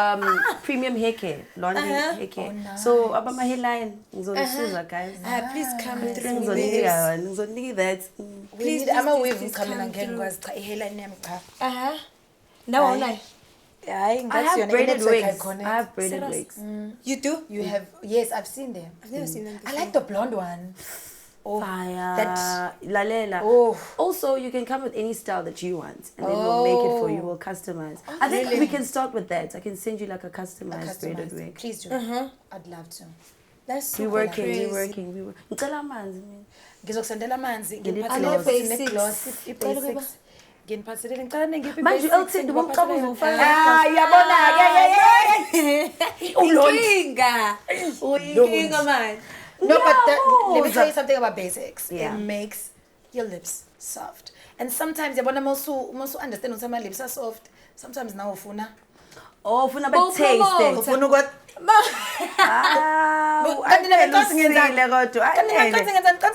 premium hair care, Londie hair care. Oh, nice. So about my hairline, ngizonisiza guys. Please come through. Ngizonika that. Please, I'm a wave coming again because cha ihairline yami cha. Now online. Hayi I have braided wigs. I I have braided wigs. You do? You have, yes, I've seen them. I've never seen them I before. like the blonde one. Fire. That- Lalela. Oh. Also, you can come with any style that you want, and then we'll make it for you. We'll customize. I think really? we can start with that. I can send you like a customized braided wig. Please do. I'd love to. That's We're super working. crazy. We're working. We work. Ngicela amanzi mina. Ngizokusendela amanzi, Nginiphathele ngiphathele basics. ne-gloss, i-basics. Nginiphathele ngicela nengiphi Manje i-basics, uLTD ngiwaphathele- bomqhamuzo Yabona-ke, Inkinga. Uyinkinga man. No, but No. let me tell you something about basics. Yeah. It makes your lips soft. And sometimes yabona most understand ukuthi ama lips are soft. Sometimes now ufuna Oh, ufuna taste. ufuna ukuthi Kanti ngenkathi ngenzani? kodwa. Kanti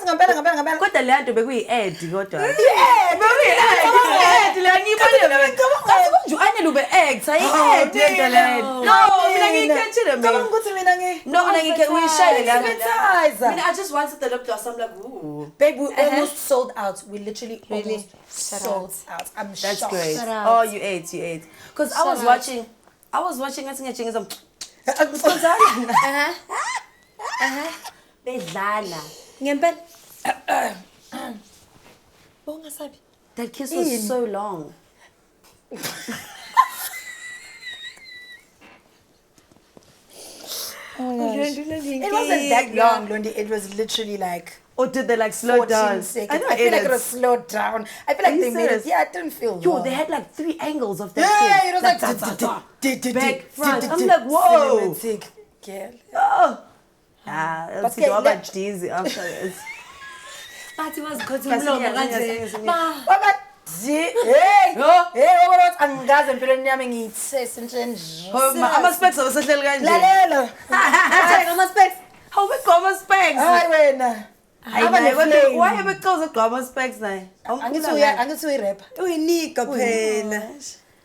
ngempela. Kodwa le nto bekuyi-ad kodwa. Yeah, Le ngiyibonile. Kanti u-Anele ube-act, ayi-ad lento leyo. No, mina ngiyikhetshile mina. Cabanga ukuthi mina No, uyishayile la. advertiser. Mina I just wanted the lip gloss. I'm like, ooh. Babe, we almost sold out. We literally Really? almost Shout sold out. I'm That's shocked. great. Shout out. Oh, you ate. Because I was watching ngathi ngiyajinga some bedlala. Ngempela. Bongasabi. That kiss was so long. It wasn't that long, Londie. It was literally like Or did they like slow 14 down? seconds. know I feel like it is. was slowed down. I feel Are like you they made it. serious? Yeah, it didn't feel Yo, long. they had like 3 angles of that Yeah, kiss. it was like back, front. I'm like, whoa. Cinematic. Girl. Oh. But LT, what yeah, about dizzy after this? Bathi wazikhothi Kasi umlomo ngiyazi, kanje. ngiyazi. Ma. Baba, hey, wabona ukuthi angazi empilweni yami ngiyithese nje nje. Ama-specs abasehleli kanje. Lalela. Athenga ama-specs. Hawu begqoka ama-specs. Hayi wena. Aba ne-flame. Why beqoza ukugqoka ama-specs naye? Angithi uyi-rapper. Uyinika phela.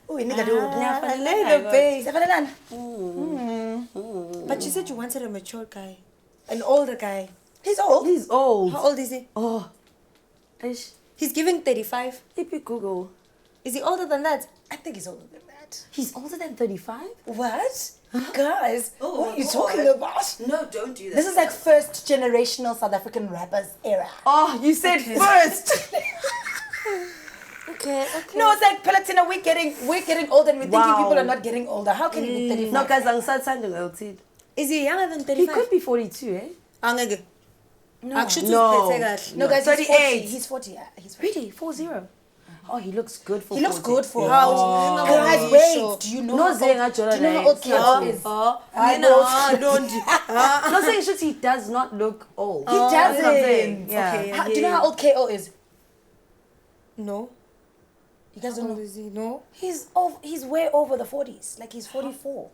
Uyinika dude. Niyafanelana, babe. Siyafanelana? But you said you wanted a mature guy. An older guy. He's old. He's old. How old is he? Oh. Ish. He's giving 35. If you Google. Is he older than that? I think he's older than that. He's older than 35? What? Guys, what are you my talking God. about? No, don't do that. This is like first generational South African rappers era. Oh, you said first. Okay. No, it's like Palatina, we're getting older and we're thinking Wow. people are not getting older. How can you be 35? No, guys, angisathanda LT. Is he younger than He 35? could be 42, eh? Angeke. No. Akusho No. ukuthi kahle. No, guys, 38. he's 40. Yeah, he's 40. Really? 40. Oh, he looks good for He looks 40. good for How? how? Oh. Guys, wait. Do you know No, how Zee old, Nxumalo do you know how old is. Keo is? I know. don't. No, saying he does not look old. He That's what I'm saying. doesn't. Yeah. Okay. Do you know how old KO is? No. You guys don't know. Is he? No. He's way over the 40s. Like he's 44,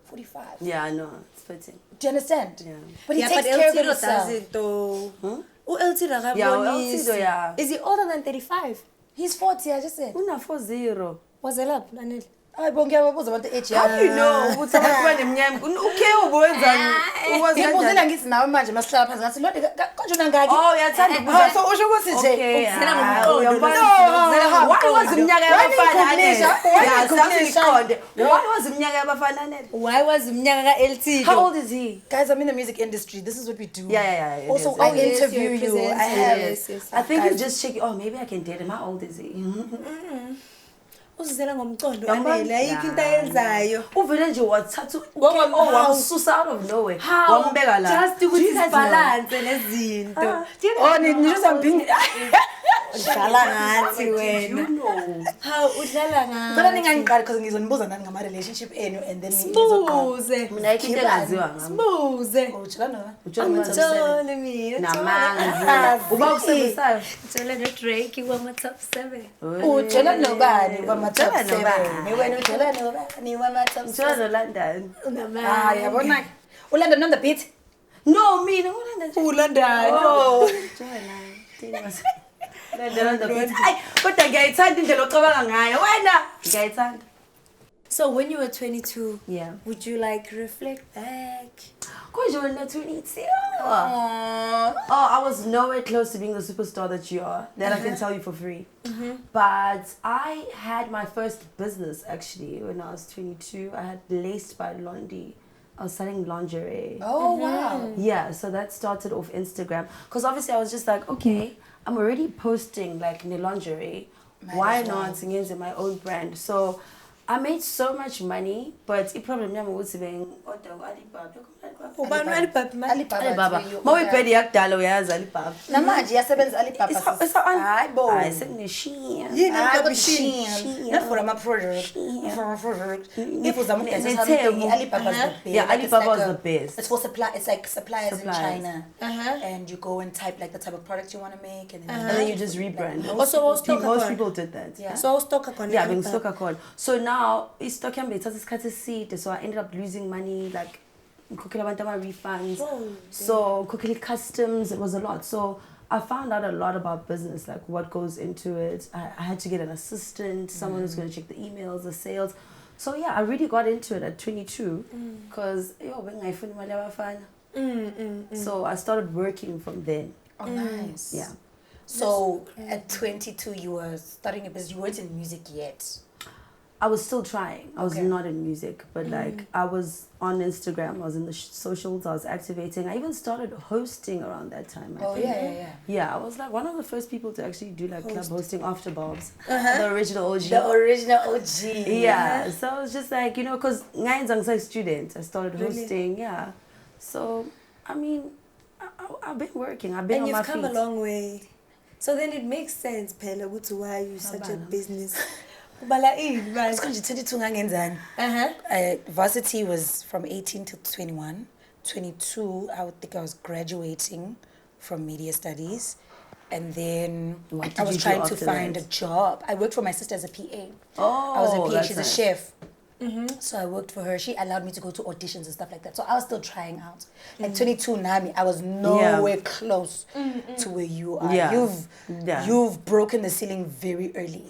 45. Yeah, I know. It's fitting. Do you understand? Yeah. But he Yeah, takes but care of LT himself. does it though. Huh? LT Yeah, LT do, yeah. Is he older than 35? He's 40, I just said. Una 40. Was it up, Anele? Hayi bonke ababuza abantu age How do you know? Ukuthi abantu banemnyama. Ukhe ubenzani? ngibuzela ngithi nawe manje masihlala phansi ngathi Londie kanjona ngaki Oh, uyathanda ukubuza. so usho ukuthi nje Okay. Ukuzela ah, ngomqondo. uyabona. No, Why was iminyaka yabafana Anele? Why Yeah, ngikukhulisa? sasiqonde. Why was iminyaka yabafana Anele? Why was umnyaka ka-LT? How old is he? Guys, I'm in the music industry. This is what we do. Yeah. it Also, is. I yes, interview you're you. I presenting. have. Yes. I think Guys. he's just checking. Oh, maybe I can date him. How old is he? uzizela ngomcondo Anele ayikho into ayenzayo uvele nje wathatha wamsusa out of nowhere wambeka la just ukuthi balance lezinto nisho sambhingi udlala ngathi wena udlala ngathi kodwa ningangiqali because ngizonibuza nani ngama relationship enu and then sibuze mina ayikho into engaziwa ngami sibuze utshela noma utshole mina namanzi uba ukusebenzayo utshole noDrake kwama-top 7 utshela nobani kwama-top 7 niwena utshela nobani kwama-top 7 utshela noLondon yabona uLondon on the beat no mina uLondon kodwa ngiyayithanda indlela ocabanga ngayo wena ngiyayithanda. So when you were 22, yeah, would you like reflect back? Because you were not 22. I was nowhere close to being the superstar that you are. That I can tell you for free. But I had my first business actually when I was 22. I had Laced by Londie. I was selling lingerie. Oh wow. Yeah, so that started off Instagram. Because obviously I was just like, okay, I'm already posting like in the lingerie. Why not sing in my own brand? So I made so much money, but the problem was being Alibaba. Mawipedi yakudala uyazi Alibaba. Namanje yasebenza Alibaba. Hayibo. Hayi sekuneshiya. Yini Alibaba? Nafuna ama product. If uzama ukwenza Alibaba is the best. Yeah, Alibaba was the best. It's for supply. It's like suppliers in China. And you go and type like the type of product you want to make, and then you just rebrand. Most people did that. Yeah. So I was stock account. Yeah, being stock account. So now it's stock account. It's cut a seat. So I ended up losing money, like cooking about my refunds. So cooking customs, it was a lot. So I found out a lot about business, like what goes into it. I had to get an assistant, someone who's going to check the emails, the sales. So yeah, I really got into it at 22 because so I started working from then. Oh, nice. Yeah. So at 22, you were starting a business. You weren't in music yet. I was still trying. I was not in music, but like I was on Instagram. I was in the socials. I was activating. I even started hosting around that time. I think. Yeah, I was like one of the first people to actually do like club hosting after Bob's, the original OG. The original OG. Yeah. So I was just like, you know, because I'm a student, I started hosting. Yeah. So I mean, I've been working. I've been on my feet. And you've come a long way. So then it makes sense, Pella, why you such a business. Varsity was from 18 to 21. 22, I would think I was graduating from media studies. And then I was trying to find a job. I worked for my sister as a PA. I was a PA, she's a chef. So I worked for her. She allowed me to go to auditions and stuff like that. So I was still trying out. Like 22, Nami, I was nowhere close to where you are. You've broken the ceiling very early,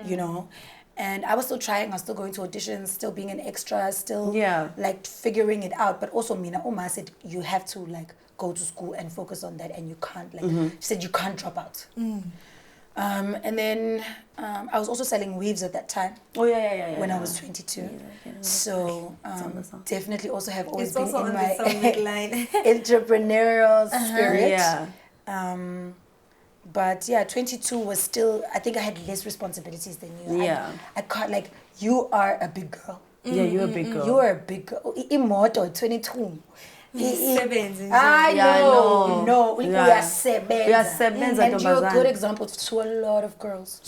you know. And I was still trying. I was still going to auditions, still being an extra, still like figuring it out. But also, Mina Oma said you have to like go to school and focus on that, and you can't like. She said you can't drop out. And then I was also selling weaves at that time. When I was 22. So definitely also have always been in my entrepreneurial spirit. But yeah, 22 was still, I think I had less responsibilities than you. I can't, like, you are a big girl. Yeah, you're a big girl. You are a big girl. Imoto, 22. I know. We are sebenza. And you're a good example to a lot of girls.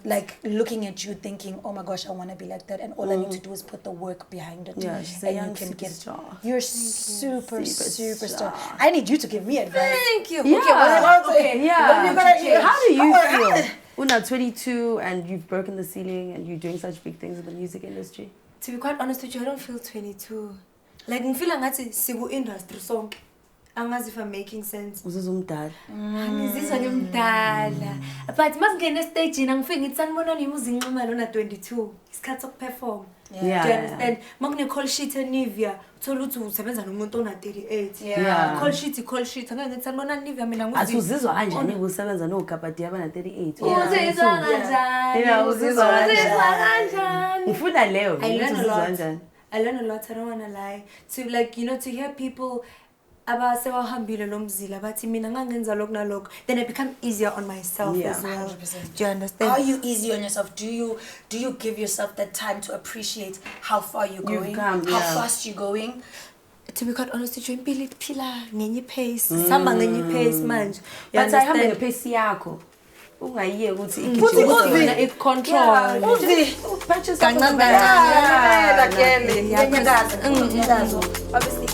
Like looking at you thinking, oh my gosh, I want to be like that. And all I need to do is put the work behind it. Yeah, she's and a young you can get superstar. You're superstar. I need you to give me advice. Thank you. How do you feel? Una 22 and you've broken the ceiling and you're doing such big things in the music industry. To be quite honest with you, I don't feel 22. Like I feel like sigu industry sonke. Angazi if I'm making sense. Uzuzumdala. Ngizizwa ngimdala. But masingena stage ngifika ngithi sanibona nimi Zee Nxumalo na 22. Isikhathi sokuperform. Do you understand? Makune call sheet eNivia, uthola ukuthi usebenza nomuntu ona 38. Call sheet. Ngeke ngithi sanibona Nivia mina nguZee. Asuzizwa kanjani ukusebenza noGabadi abana 38? Uzizwa kanjani? Uzizwa kanjani? Ngifunda leyo. I learn a lot. I don't want to lie. To like, you know, to hear people abasewahambile lo mzila bathi mina ngangenza lokho nalokho, then I become easier on myself as well. 100%. Do you understand? Are you easy on yourself? Do you give yourself that time to appreciate how far you're going, come, how fast you're going? To be quite honest with you, impilo iphila ngenye pace, sihamba ngenye pace manje. But I have a pace yakho. Ungayiye ukuthi igijima icontrol. Uzi, Kancane kancane. yeah, obviously